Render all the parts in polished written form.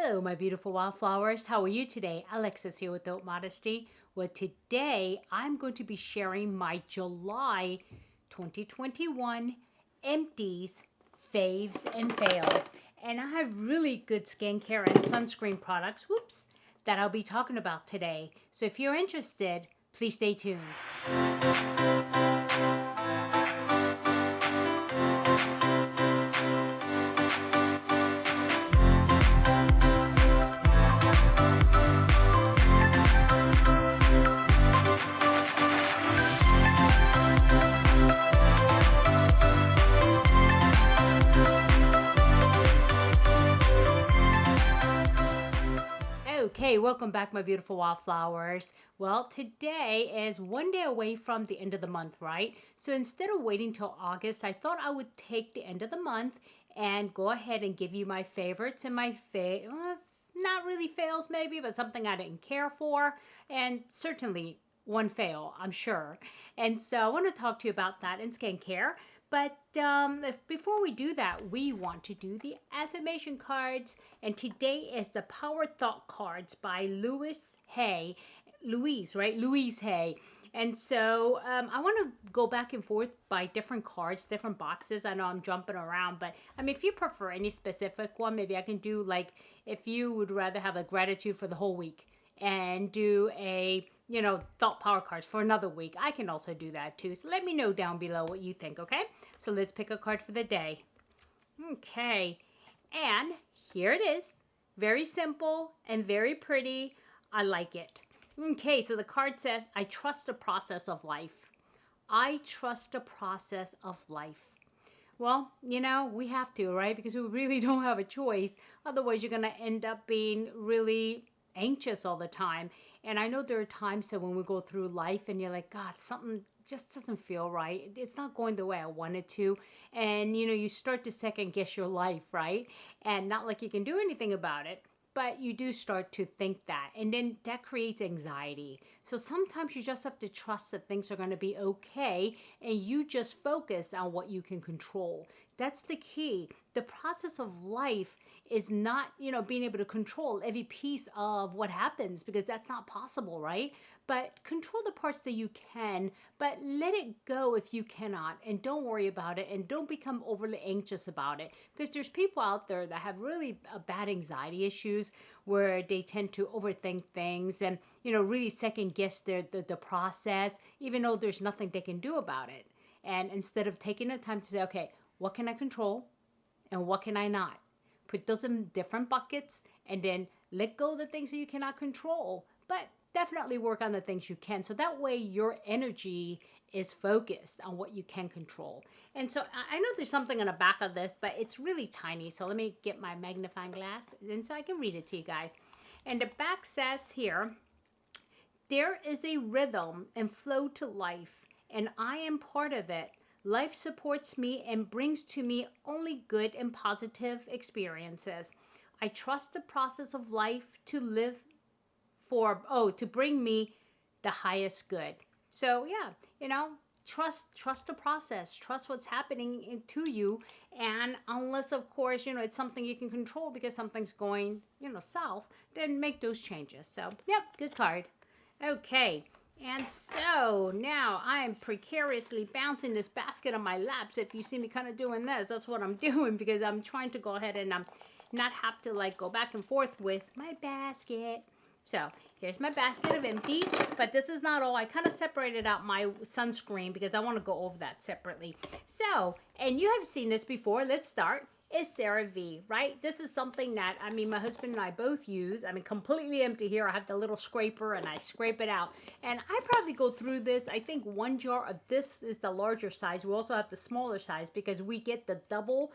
Hello, my beautiful wildflowers. How are you today? Alexis here with Modesty. Well, today I'm going to be sharing my July 2021 Empties, Faves, and Fails. And I have really good skincare and sunscreen products, that I'll be talking about today. So if you're interested, please stay tuned. Okay, welcome back, my beautiful wildflowers. Well, today is one day away from the end of the month, right? So instead of waiting till August, I thought I would take the end of the month and go ahead and give you my favorites and my not really fails maybe, but something I didn't care for, and certainly one fail, I'm sure. And so I want to talk to you about that in skincare. But before we do that, we want to do the affirmation cards. And today is the Power Thought cards by Louise Hay. Louise Hay. And so I want to go back and forth by different cards, different boxes. I know I'm jumping around, but I mean, if you prefer any specific one, maybe I can do like, if you would rather have a gratitude for the whole week and do a, thought power cards for another week. I can also do that too. So let me know down below what you think, okay? So let's pick a card for the day. Okay, and here it is. Very simple and very pretty. I like it. Okay, so the card says, I trust the process of life. I trust the process of life. Well, we have to, right? Because we really don't have a choice. Otherwise, you're going to end up being really anxious all the time. And I know there are times that when we go through life and you're like, God, something just doesn't feel right. It's not going the way I wanted to. And, you start to second guess your life, right? And not like you can do anything about it, but you do start to think that. And then that creates anxiety. So sometimes you just have to trust that things are going to be okay. And you just focus on what you can control. That's the key. The process of life is not, being able to control every piece of what happens, because that's not possible, right? But control the parts that you can, but let it go if you cannot, and don't worry about it, and don't become overly anxious about it, because there's people out there that have really bad anxiety issues where they tend to overthink things and, really second guess the process, even though there's nothing they can do about it. And instead of taking the time to say, okay, what can I control and what can I not? Put those in different buckets and then let go of the things that you cannot control, but definitely work on the things you can. So that way your energy is focused on what you can control. And so I know there's something on the back of this, but it's really tiny. So let me get my magnifying glass and so I can read it to you guys. And the back says here, there is a rhythm and flow to life, and I am part of it. Life supports me and brings to me only good and positive experiences. I trust the process of life to bring me the highest good. So yeah, trust the process, trust what's happening to you. And unless, of course, it's something you can control because something's going, south, then make those changes. So, yep, good card. Okay. And so now I'm precariously bouncing this basket on my lap. So if you see me kind of doing this, that's what I'm doing, because I'm trying to go ahead and not have to like go back and forth with my basket. So here's my basket of empties, but this is not all. I kind of separated out my sunscreen because I want to go over that separately. So, and you have seen this before. Let's start. Is CeraVe, right? This is something that, my husband and I both use. Completely empty here. I have the little scraper and I scrape it out. And I probably go through this. I think one jar of this is the larger size. We also have the smaller size because we get the double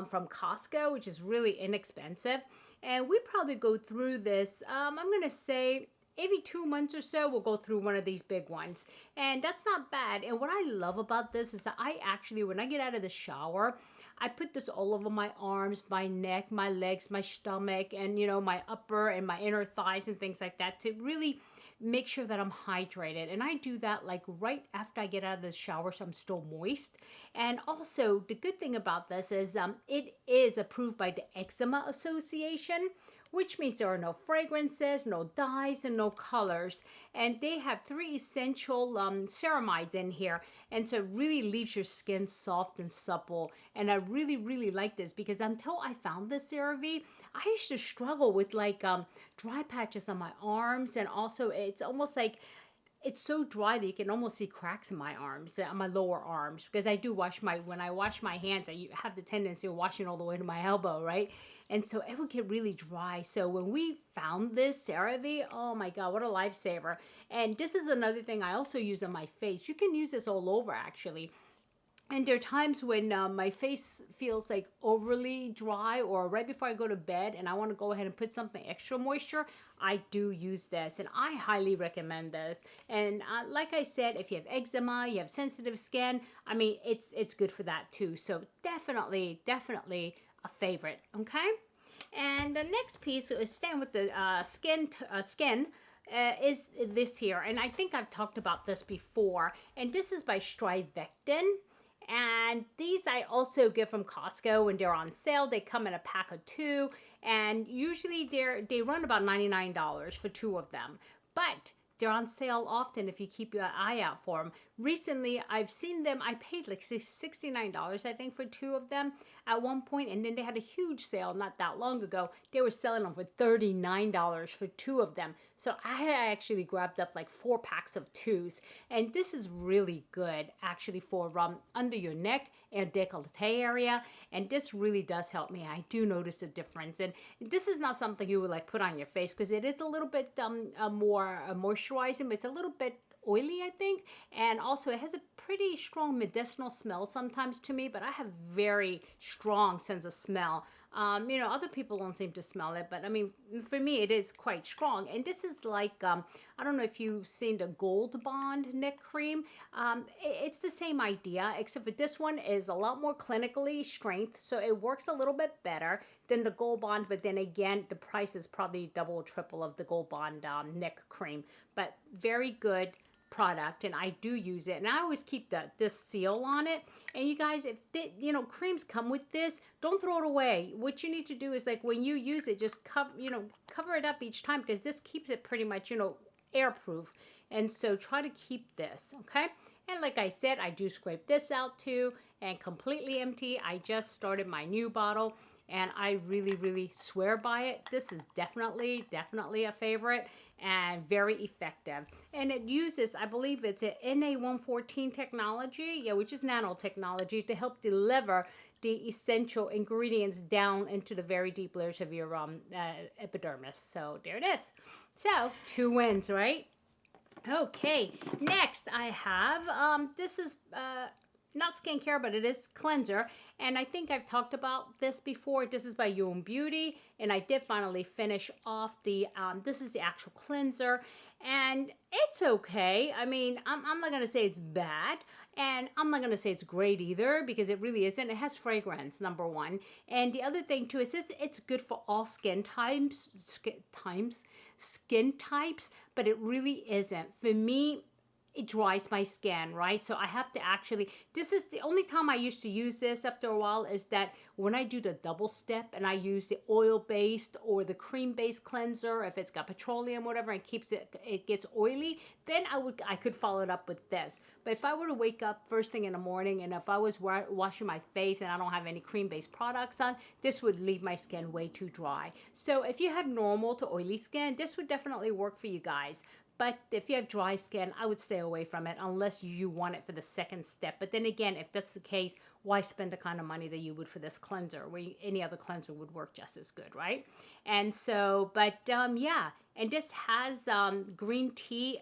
from Costco, which is really inexpensive. And we probably go through this, I'm going to say, every 2 months or so, we'll go through one of these big ones. And that's not bad. And what I love about this is that I actually, when I get out of the shower, I put this all over my arms, my neck, my legs, my stomach, and you know, my upper and my inner thighs and things like that to really make sure that I'm hydrated. And I do that like right after I get out of the shower, so I'm still moist. And also the good thing about this is it is approved by the Eczema Association, which means there are no fragrances, no dyes, and no colors. And they have 3 essential ceramides in here. And so it really leaves your skin soft and supple. And I really, really like this because until I found this CeraVe, I used to struggle with like dry patches on my arms. And also it's almost like it's so dry that you can almost see cracks in my arms, on my lower arms, because I do wash when I wash my hands, I have the tendency of washing all the way to my elbow, right? And so it would get really dry. So when we found this CeraVe, oh my God, what a lifesaver. And this is another thing I also use on my face. You can use this all over actually. And there are times when my face feels like overly dry or right before I go to bed and I want to go ahead and put something extra moisture, I do use this and I highly recommend this. And like I said, if you have eczema, you have sensitive skin, I mean, it's good for that too. So definitely, definitely a favorite, okay? And the next piece is staying with the skin is this here. And I think I've talked about this before. And this is by Strivectin. And these I also get from Costco when they're on sale. They come in a pack of 2, and usually they run about $99 for 2 of them. But they're on sale often if you keep your eye out for them. Recently, I've seen them. I paid like $69, I think, for 2 of them at one point, and then they had a huge sale not that long ago. They were selling them for $39 for 2 of them. So I actually grabbed up like 4 packs of 2s, and this is really good actually for under your neck and décolleté area, and this really does help me. I do notice a difference, and this is not something you would like put on your face because it is a little bit more moisturizing, but it's a little bit oily, I think, and also it has a pretty strong medicinal smell sometimes to me, but I have very strong sense of smell. You know, other people don't seem to smell it, but I mean, for me, it is quite strong. And this is like, I don't know if you've seen the Gold Bond neck cream. It's the same idea, except for this one is a lot more clinically strength, so it works a little bit better than the Gold Bond, but then again, the price is probably double or triple of the Gold Bond neck cream, but very good product, and I do use it, and I always keep this seal on it. And you guys, if you know, creams come with this, don't throw it away. What you need to do is like when you use it, just cover it up each time, because this keeps it pretty much, you know, airproof. And so try to keep this, okay? And like I said, I do scrape this out too, and completely empty. I just started my new bottle, and I really, really swear by it. This is definitely a favorite and very effective. And it uses, I believe it's an NA114 technology, yeah, which is nanotechnology to help deliver the essential ingredients down into the very deep layers of your epidermis. So there it is. So 2 wins, right? Okay, next I have, this is not skincare, but it is cleanser, and I think I've talked about this before. This is by Allure Beauty, and I did finally finish off the, this is the actual cleanser, and it's okay. I mean, I'm not gonna say it's bad, and I'm not gonna say it's great either, because it really isn't. It has fragrance, number 1, and the other thing too is this, it's good for all skin types, but it really isn't. For me, it dries my skin, right? So I have to actually, this is the only time I used to use this after a while, is that when I do the double step and I use the oil-based or the cream-based cleanser, if it's got petroleum, whatever, and keeps it gets oily, then I could follow it up with this. But if I were to wake up first thing in the morning and if I was washing my face and I don't have any cream-based products on, this would leave my skin way too dry. So if you have normal to oily skin, this would definitely work for you guys. But if you have dry skin, I would stay away from it unless you want it for the second step. But then again, if that's the case, why spend the kind of money that you would for this cleanser, where any other cleanser would work just as good, right? And so, but yeah, and this has green tea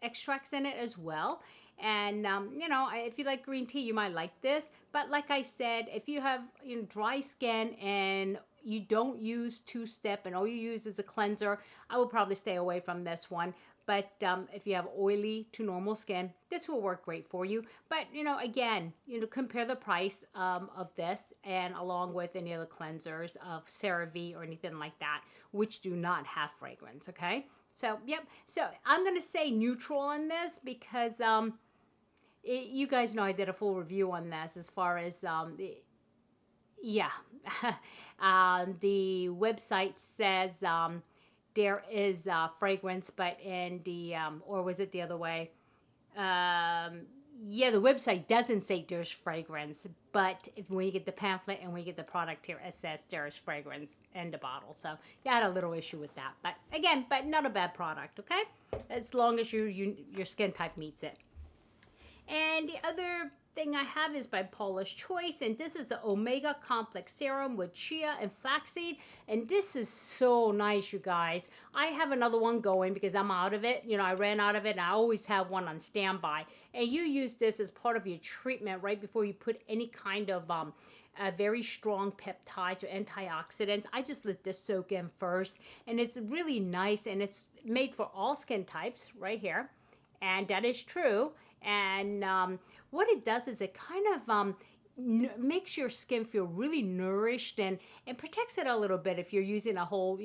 extracts in it as well. And, you know, if you like green tea, you might like this. But like I said, if you have, you know, dry skin and you don't use 2-step and all you use is a cleanser, I would probably stay away from this one. But if you have oily to normal skin, this will work great for you. But, you know, again, you know, compare the price of this and along with any other cleansers of CeraVe or anything like that, which do not have fragrance, okay? So, yep. So, I'm going to say neutral on this because you guys know I did a full review on this as far as, yeah. The website says there is fragrance, but in the, or was it the other way? Yeah, the website doesn't say there's fragrance, but when you get the pamphlet and when you get the product here, it says there's fragrance in the bottle. So yeah, I had a little issue with that, but again, but not a bad product, okay? As long as your skin type meets it. And the other thing I have is by Paula's Choice, and this is the Omega Complex Serum with chia and flaxseed, and this is so nice, you guys. I have another one going because I'm out of it. You know, I ran out of it, and I always have one on standby. And you use this as part of your treatment right before you put any kind of very strong peptides or antioxidants. I just let this soak in first, and it's really nice, and it's made for all skin types right here, and that is true. And what it does is it kind of makes your skin feel really nourished and protects it a little bit if you're using a whole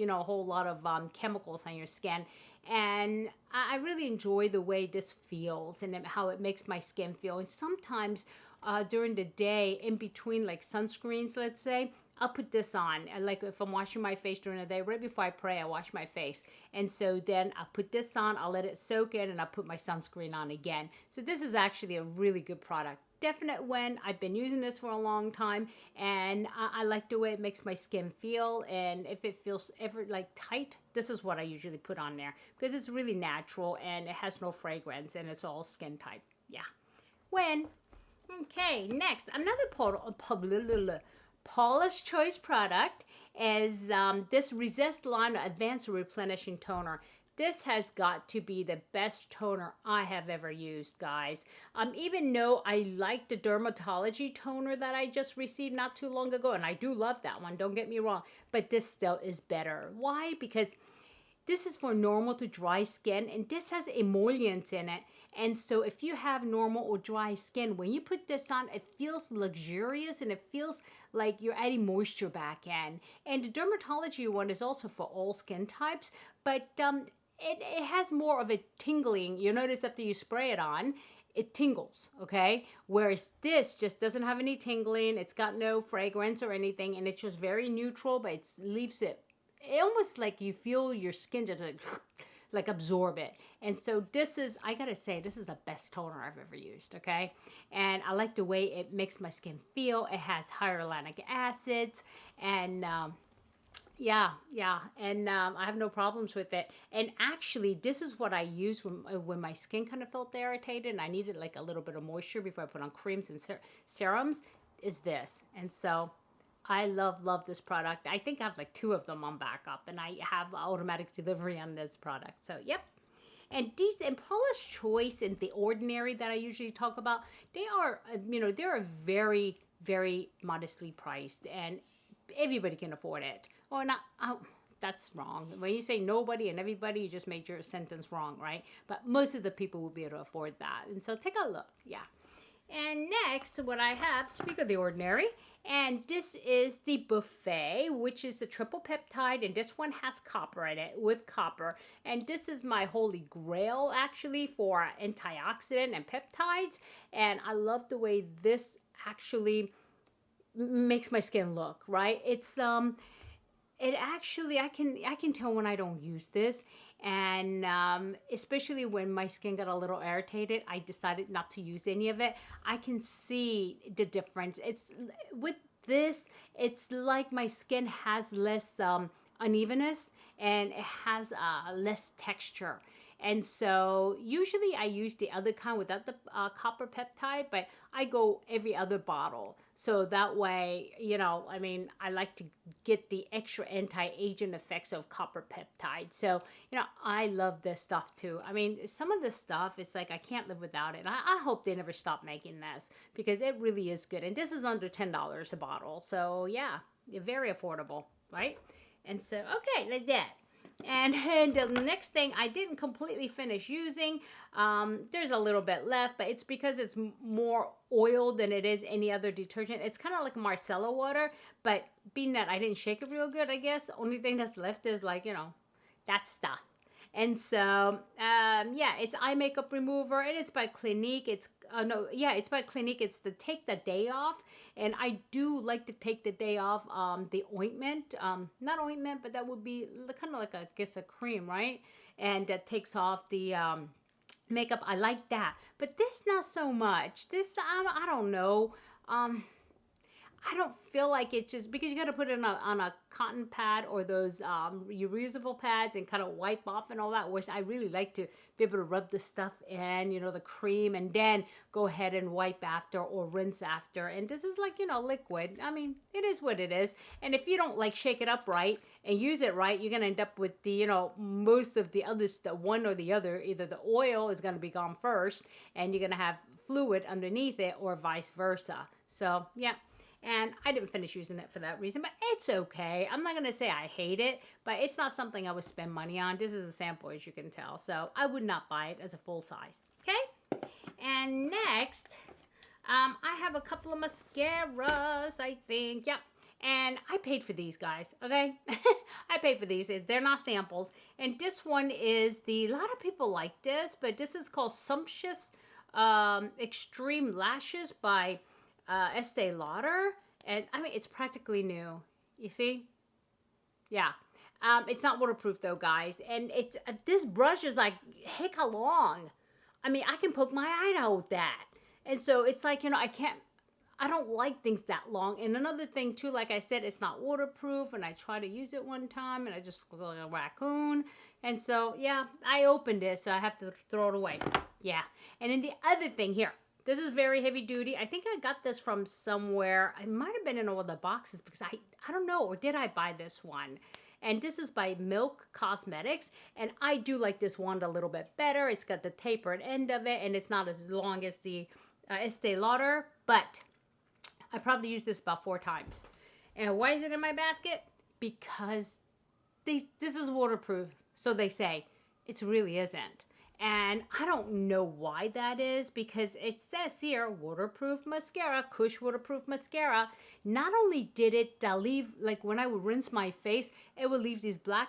lot of chemicals on your skin. And I really enjoy the way this feels and how it makes my skin feel. And sometimes during the day, in between like sunscreens, let's say, I'll put this on. And like if I'm washing my face during the day, right before I pray, I wash my face. And so then I'll put this on, I'll let it soak in, and I'll put my sunscreen on again. So this is actually a really good product. Definite win. I've been using this for a long time, and I like the way it makes my skin feel. And if it feels ever like tight, this is what I usually put on there because it's really natural and it has no fragrance and it's all skin type. Yeah. Win. Okay, next, another Paula's Choice product is this Resist Line Advanced Replenishing Toner. This has got to be the best toner I have ever used, guys. Even though I like the Dermatology toner that I just received not too long ago, and I do love that one, don't get me wrong, but this still is better. Why? Because this is for normal to dry skin, and this has emollients in it. And so if you have normal or dry skin, when you put this on, it feels luxurious and it feels like you're adding moisture back in. And the Dermatology one is also for all skin types, but it has more of a tingling. You notice after you spray it on, it tingles, okay? Whereas this just doesn't have any tingling. It's got no fragrance or anything, and it's just very neutral, but it leaves it almost like you feel your skin just like absorb it. And so this is, I gotta say, this is the best toner I've ever used, okay? And I like the way it makes my skin feel. It has hyaluronic acids, and yeah, and I have no problems with it. And actually, this is what I use when my skin kind of felt irritated and I needed like a little bit of moisture before I put on creams and serums, is this. And so I love this product. I think I have like 2 of them on backup, and I have automatic delivery on this product. So, yep. And these, and Paula's Choice and The Ordinary that I usually talk about, they are, they're very, very modestly priced, and everybody can afford it. Or not, that's wrong. When you say nobody and everybody, you just made your sentence wrong, right? But most of the people will be able to afford that. And so take a look, yeah. And next, what I have, speak of The Ordinary, and this is the Buffet, which is the triple peptide, and this one has copper in it, with copper. And this is my holy grail, actually, for antioxidant and peptides. And I love the way this actually makes my skin look, right? It's, it actually, I can tell when I don't use this. And especially when my skin got a little irritated, I decided not to use any of it. I can see the difference. It's with this, it's like my skin has less unevenness, and it has less texture. And so usually I use the other kind without the copper peptide, but I go every other bottle. So that way, I like to get the extra anti-aging effects of copper peptide. So, I love this stuff too. I mean, some of this stuff, it's like I can't live without it. I hope they never stop making this because it really is good. And this is under $10 a bottle. So, yeah, very affordable, right? And so, okay, like that. And the next thing I didn't completely finish using, there's a little bit left, but it's because it's more oil than it is any other detergent. It's kind of like micellar water, but being that I didn't shake it real good, I guess, the only thing that's left is like, you know, that stuff. And so, yeah, it's eye makeup remover, and it's by Clinique. It's, it's by Clinique. It's the Take the Day Off, and I do like to take the day off the ointment. Not ointment, but that would be kind of like, I guess, a cream, right? And that takes off the makeup. I like that. But this, not so much. This, I don't know. I don't feel like it's just because you got to put it on a cotton pad or those reusable pads and kind of wipe off and all that, which I really like to be able to rub the stuff in, you know, the cream, and then go ahead and wipe after or rinse after. And this is like, you know, liquid. I mean, it is what it is. And if you don't like shake it up right and use it right, you're going to end up with the, you know, most of the other stuff, one or the other. Either the oil is going to be gone first and you're going to have fluid underneath it, or vice versa. So, yeah. And I didn't finish using it for that reason, but it's okay. I'm not going to say I hate it, but it's not something I would spend money on. This is a sample, as you can tell. So I would not buy it as a full size. Okay? And next, I have a couple of mascaras, I think. Yep. And I paid for these, guys. Okay? I paid for these. They're not samples. And this one is a lot of people like this, but this is called Sumptuous Extreme Lashes by Estee Lauder, and I mean, it's practically new. You see? Yeah. It's not waterproof though, guys, and it's this brush is like heck long. I mean, I can poke my eye out with that, and so it's like, you know, I don't like things that long. And another thing too, like I said, it's not waterproof, and I tried to use it one time and I just looked like a raccoon. And so, yeah, I opened it, so I have to throw it away. Yeah. And then the other thing here, this is very heavy duty. I think I got this from somewhere. I might have been in all the boxes because I don't know, or did I buy this one? And this is by Milk Cosmetics, and I do like this wand a little bit better. It's got the tapered end of it, and it's not as long as the Estee Lauder, but I probably used this about 4 times. And why is it in my basket? Because this is waterproof, so they say. It really isn't. And I don't know why that is, because it says here, waterproof mascara, Kush waterproof mascara. Not only did it leave, like when I would rinse my face, it would leave these black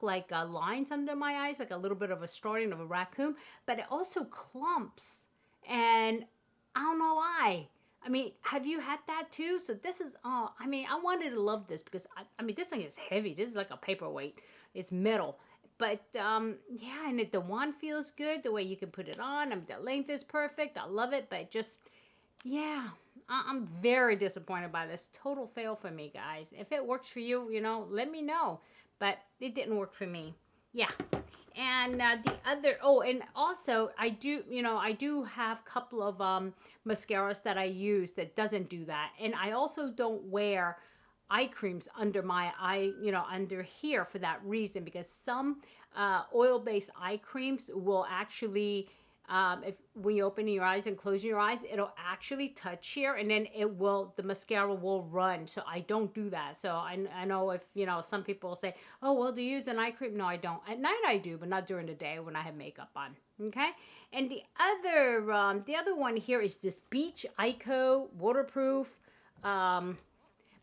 like lines under my eyes, like a little bit of a starting of a raccoon, but it also clumps. And I don't know why. I mean, have you had that too? So this is, I mean, I wanted to love this because, I mean, this thing is heavy. This is like a paperweight. It's metal. But, yeah, and the wand feels good, the way you can put it on. I mean, the length is perfect. I love it, but just, yeah, I'm very disappointed by this. Total fail for me, guys. If it works for you, you know, let me know. But it didn't work for me. Yeah. And the other, and also I do have a couple of mascaras that I use that doesn't do that. And I also don't wear eye creams under my eye, you know, under here for that reason, because some oil-based eye creams will actually, when you open your eyes and close your eyes, it'll actually touch here, and then the mascara will run. So I don't do that. So I know if, you know, some people say, oh, well, do you use an eye cream? No, I don't. At night I do, but not during the day when I have makeup on. Okay. And the other one here is this Beach Ico waterproof,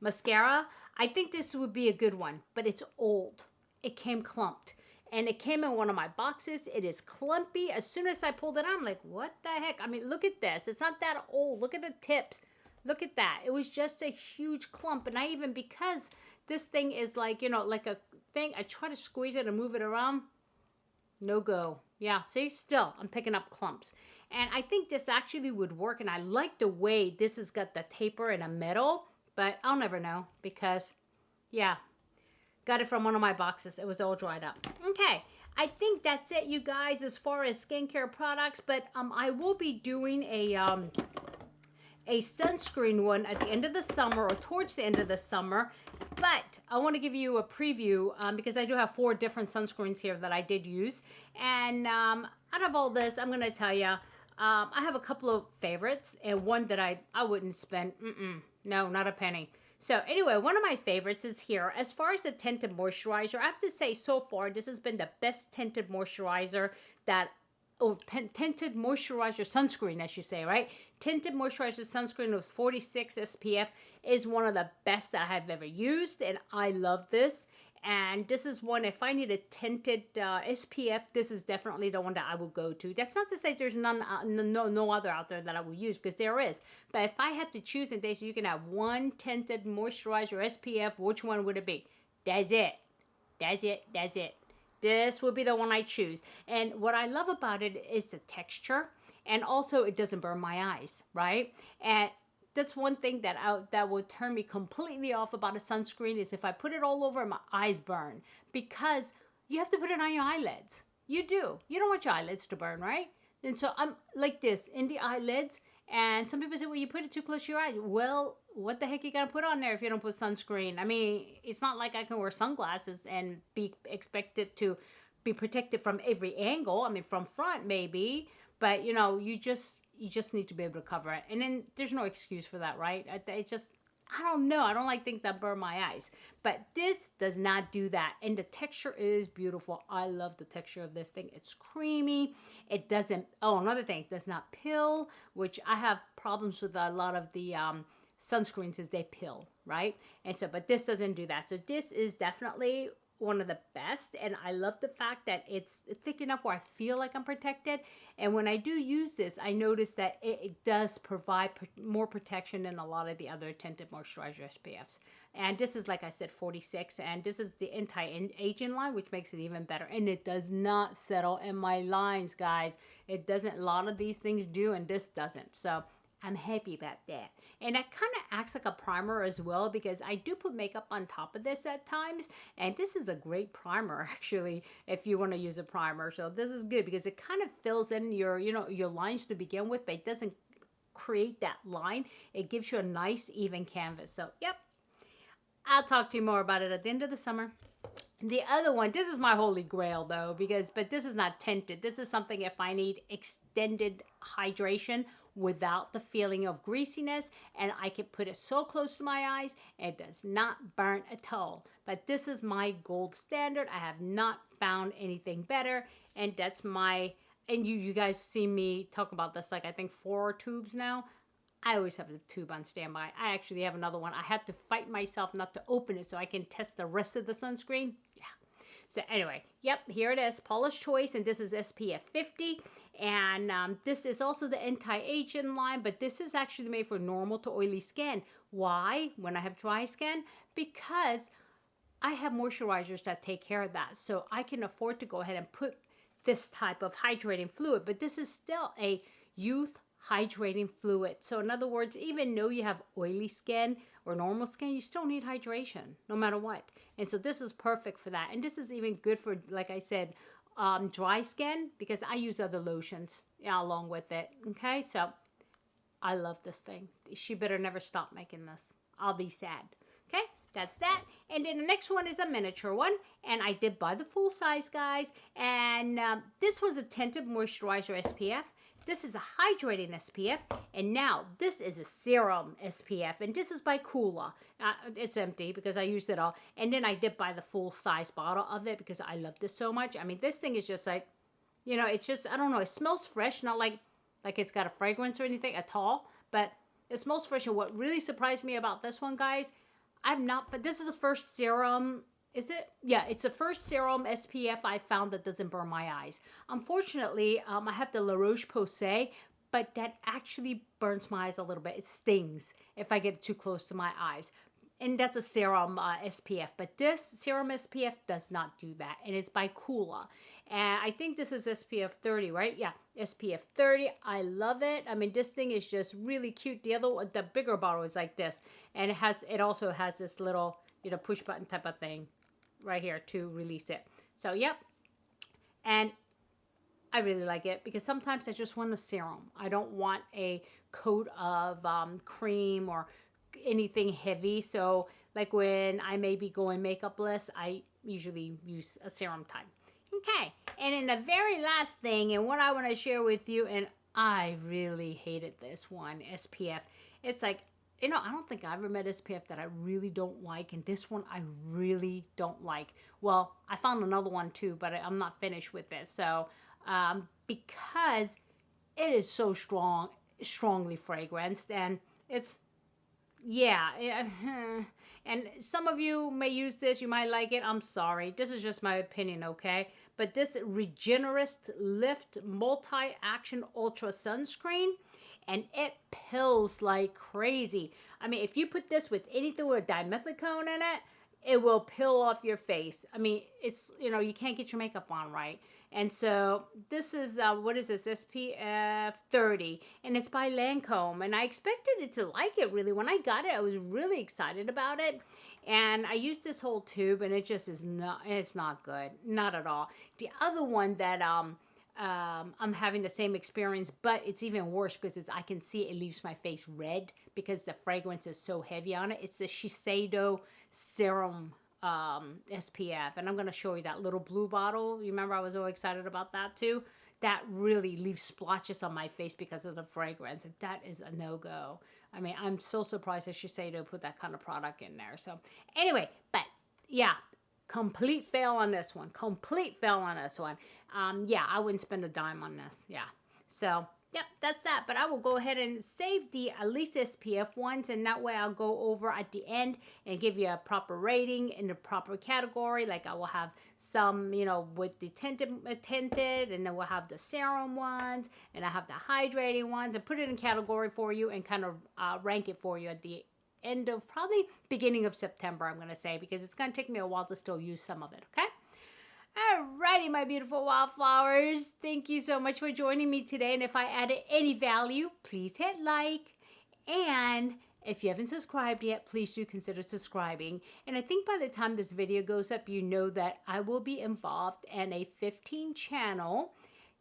mascara. I think this would be a good one, but it's old. It came clumped, and it came in one of my boxes. It is clumpy. As soon as I pulled it out, I'm like, what the heck? I mean, look at this. It's not that old. Look at the tips. Look at that. It was just a huge clump. And I even, because this thing is like, you know, like a thing, I try to squeeze it and move it around. No go. Yeah, see, still, I'm picking up clumps. And I think this actually would work. And I like the way this has got the taper in the middle. But I'll never know because, yeah, got it from one of my boxes. It was all dried up. Okay, I think that's it, you guys, as far as skincare products. But I will be doing a sunscreen one at the end of the summer, or towards the end of the summer. But I want to give you a preview because I do have 4 different sunscreens here that I did use. And out of all this, I'm going to tell you, I have a couple of favorites, and one that I wouldn't spend, no, not a penny. So anyway, one of my favorites is here. As far as the tinted moisturizer, I have to say so far, this has been the best tinted moisturizer that, tinted moisturizer sunscreen, I should say, right? Tinted moisturizer sunscreen with 46 SPF is one of the best that I have ever used, and I love this. And this is one, if I need a tinted SPF, this is definitely the one that I will go to. That's not to say there's none, no other out there that I will use, because there is. But if I had to choose, and they say you can have one tinted moisturizer SPF, which one would it be? That's it. That's it. That's it. This would be the one I choose. And what I love about it is the texture, and also it doesn't burn my eyes, right? And that's one thing that would turn me completely off about a sunscreen, is if I put it all over, my eyes burn, because you have to put it on your eyelids. You do. You don't want your eyelids to burn, right? And so I'm like this in the eyelids, and some people say, well, you put it too close to your eyes. Well, what the heck you gonna put on there if you don't put sunscreen? I mean, it's not like I can wear sunglasses and be expected to be protected from every angle. I mean, from front maybe, but you know, you just need to be able to cover it. And then there's no excuse for that, right? I don't know. I don't like things that burn my eyes. But this does not do that. And the texture is beautiful. I love the texture of this thing. It's creamy. It doesn't, oh, another thing, it does not pill, which I have problems with a lot of the sunscreens is they pill, right? And so, but this doesn't do that. So this is definitely one of the best, and I love the fact that it's thick enough where I feel like I'm protected. And when I do use this, I notice that it does provide more protection than a lot of the other tinted moisturizer SPFs. And this is, like I said, 46, and this is the anti-aging line, which makes it even better. And it does not settle in my lines, guys. It doesn't. A lot of these things do, and this doesn't. So I'm happy about that. And that kind of acts like a primer as well, because I do put makeup on top of this at times. And this is a great primer, actually, if you want to use a primer. So this is good because it kind of fills in your, your lines to begin with, but it doesn't create that line. It gives you a nice, even canvas. So, yep. I'll talk to you more about it at the end of the summer. The other one, this is my holy grail though, but this is not tinted. This is something if I need extended hydration without the feeling of greasiness, and I can put it so close to my eyes, it does not burn at all. But this is my gold standard. I have not found anything better, and that's my, and you guys see me talk about this like I think 4 tubes now. I always have a tube on standby. I actually have another one. I have to fight myself not to open it so I can test the rest of the sunscreen. Yeah. So anyway, yep, here it is. Paula's Choice, and this is SPF 50. And this is also the anti-aging line, but this is actually made for normal to oily skin. Why? When I have dry skin? Because I have moisturizers that take care of that. So I can afford to go ahead and put this type of hydrating fluid, but this is still a youth hydrating fluid. So in other words, even though you have oily skin or normal skin, you still need hydration no matter what. And so this is perfect for that. And this is even good for, like I said, dry skin, because I use other lotions along with it. Okay, so I love this thing. She better never stop making this. I'll be sad. Okay, that's that. And then the next one is a miniature one, and I did buy the full size, guys. And this was a tinted moisturizer SPF. This is a hydrating SPF, and now this is a serum SPF, and this is by Coola. It's empty because I used it all, and then I did buy the full-size bottle of it because I love this so much. I mean, this thing is just like, it's just, I don't know, it smells fresh, not like it's got a fragrance or anything at all, but it smells fresh. And what really surprised me about this one, guys, this is the first serum. Is it? Yeah, it's the first serum SPF I found that doesn't burn my eyes. Unfortunately, I have the La Roche-Posay, but that actually burns my eyes a little bit. It stings if I get too close to my eyes. And that's a serum SPF. But this serum SPF does not do that. And it's by Coola. And I think this is SPF 30, right? Yeah, SPF 30. I love it. I mean, this thing is just really cute. The bigger bottle is like this. And it also has this little, push button type of thing right here to release it. So, yep. And I really like it because sometimes I just want a serum. I don't want a coat of cream or anything heavy. So, like when I may be going makeupless, I usually use a serum type. Okay. And then the very last thing, and what I want to share with you, and I really hated this one, SPF. It's like you know, I don't think I ever met SPF that I really don't like, and this one I really don't like. Well, I found another one too, but I'm not finished with this. So, because it is so strongly fragranced, and it's, yeah, and some of you may use this, you might like it. I'm sorry, this is just my opinion, okay? But this Regenerist Lift Multi-Action Ultra Sunscreen, and it pills like crazy. I mean, if you put this with anything with dimethicone in it, it will peel off your face. I mean, it's, you know, you can't get your makeup on right. And so this is, what is this, SPF 30, and it's by Lancome, and I expected it to like it really. When I got it, I was really excited about it, and I used this whole tube, and it just is not, it's not good, not at all. The other one that, I'm having the same experience, but it's even worse because I can see it leaves my face red because the fragrance is so heavy on it. It's the Shiseido Serum SPF, and I'm going to show you that little blue bottle. You remember I was so excited about that too? That really leaves splotches on my face because of the fragrance, and that is a no-go. I mean, I'm so surprised that Shiseido put that kind of product in there. So anyway, but yeah, complete fail on this one. Complete fail on this one. Yeah, I wouldn't spend a dime on this. Yeah. So, yep, that's that. But I will go ahead and save the at least SPF ones, and that way I'll go over at the end and give you a proper rating in the proper category. Like I will have some, you know, with the tinted, and then we'll have the serum ones, and I have the hydrating ones, and put it in category for you and kind of rank it for you at the end of probably beginning of September, I'm going to say, because it's going to take me a while to still use some of it, okay? Alrighty, my beautiful wildflowers. Thank you so much for joining me today, and if I added any value, please hit like, and if you haven't subscribed yet, please do consider subscribing. And I think by the time this video goes up, you know that I will be involved in a 15 channel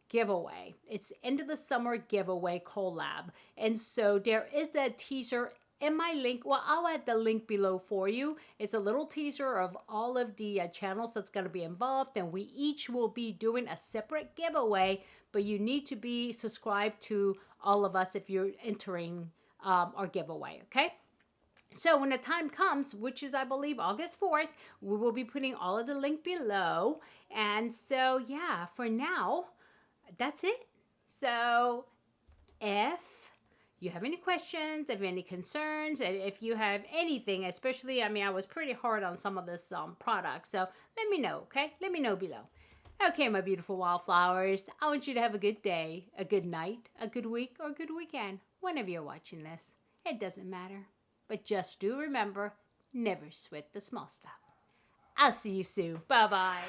giveaway. It's end of the summer giveaway collab, and so there is a teaser in my link. Well, I'll add the link below for you. It's a little teaser of all of the channels that's going to be involved, and we each will be doing a separate giveaway, but you need to be subscribed to all of us if you're entering our giveaway, okay? So when the time comes, which is I believe August 4th, we will be putting all of the link below. And so yeah, for now, that's it. So if you have any questions, if you have any concerns, and if you have anything, especially, I mean, I was pretty hard on some of this product, so let me know, okay? Let me know below. Okay, my beautiful wildflowers, I want you to have a good day, a good night, a good week, or a good weekend, whenever you're watching this. It doesn't matter. But just do remember, never sweat the small stuff. I'll see you soon. Bye-bye.